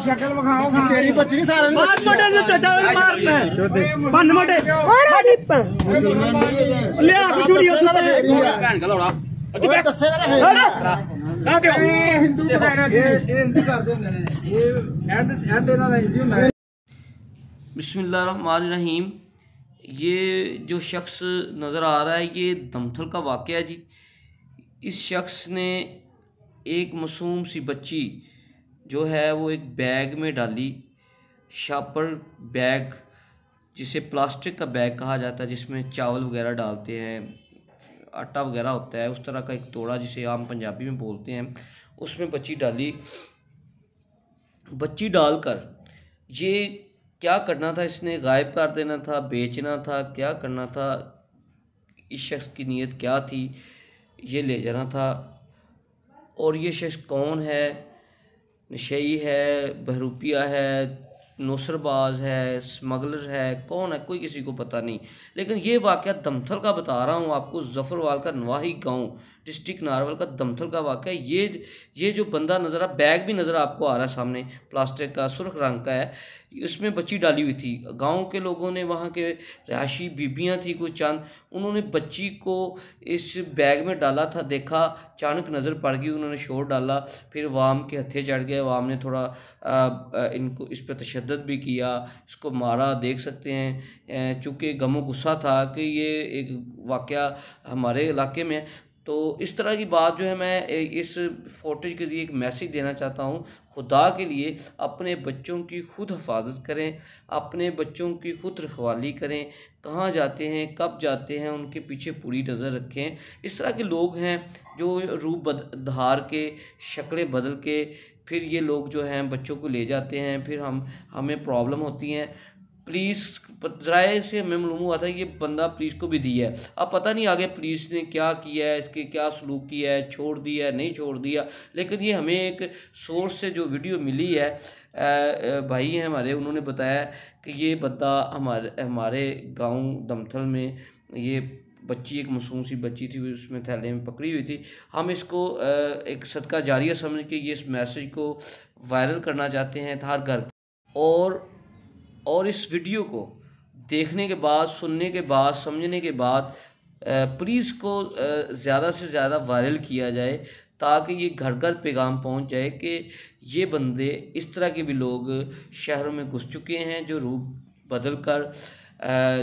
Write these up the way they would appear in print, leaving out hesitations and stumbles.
शक्ल विखाओ तेरी बच्ची सारे बिस्मिल्लाहिर्रहमानिर्रहीम। ये जो शख्स नज़र आ रहा है ये दमथल का वाक़या जी। इस शख्स ने एक मासूम सी बच्ची जो है वो एक बैग में डाली, शापर बैग जिसे प्लास्टिक का बैग कहा जाता है, जिसमें चावल वगैरह डालते हैं, आटा वगैरह होता है, उस तरह का एक तोड़ा जिसे आम पंजाबी में बोलते हैं, उसमें बच्ची डाली। बच्ची डालकर ये क्या करना था, इसने गायब कर देना था, बेचना था, क्या करना था, इस शख्स की नीयत क्या थी, ये ले जाना था। और ये शख्स कौन है, नशई है, बहरूपिया है, नौसरबाज है, स्मगलर है, कौन है कोई किसी को पता नहीं। लेकिन ये वाक़या दमथल का बता रहा हूँ आपको, ज़फ़रवाल का नवाही गांव, डिस्ट्रिक्ट नारवल का दमथल का वाक़या। ये जो बंदा नज़र आ, बैग भी नज़र आपको आ रहा है सामने, प्लास्टिक का सुर्ख रंग का है, उसमें बच्ची डाली हुई थी। गांव के लोगों ने, वहाँ के रहायशी बीबियाँ थी कुछ चंद, उन्होंने बच्ची को इस बैग में डाला था, देखा, अचानक नज़र पड़ गई, उन्होंने शोर डाला, फिर वाम के हत्थे चढ़ गए, वाम ने थोड़ा इनको इस पर तशद्दुद भी किया, इसको मारा, देख सकते हैं। चूँकि गमो गुस्सा था कि ये एक वाक़या हमारे इलाके में है, तो इस तरह की बात जो है मैं इस फोटेज के लिए एक मैसेज देना चाहता हूँ। खुदा के लिए अपने बच्चों की खुद हिफाजत करें, अपने बच्चों की खुद रखवाली करें, कहाँ जाते हैं, कब जाते हैं, उनके पीछे पूरी नज़र रखें। इस तरह के लोग हैं जो रूप धार के, शक्लें बदल के, फिर ये लोग जो हैं बच्चों को ले जाते हैं, फिर हमें प्रॉब्लम होती हैं। पुलिस ज़राए से हमें मालूम हुआ था ये बंदा पुलिस को भी दिया है, अब पता नहीं आगे पुलिस ने क्या किया है, इसके क्या सलूक किया है, छोड़ दिया है, नहीं छोड़ दिया। लेकिन ये हमें एक सोर्स से जो वीडियो मिली है, भाई हैं हमारे, उन्होंने बताया कि ये बंदा हमारे गांव दमथल में ये बच्ची, एक मासूम सी बच्ची थी, उसमें थैले में पकड़ी हुई थी। हम इसको एक सदका जारिया समझ के ये इस मैसेज को वायरल करना चाहते हैं हर घर। और इस वीडियो को देखने के बाद, सुनने के बाद, समझने के बाद पुलिस को ज़्यादा से ज़्यादा वायरल किया जाए, ताकि ये घर घर पैगाम पहुंच जाए कि ये बंदे, इस तरह के भी लोग शहरों में घुस चुके हैं, जो रूप बदल कर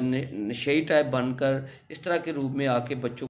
नशे टाइप बनकर इस तरह के रूप में आके बच्चों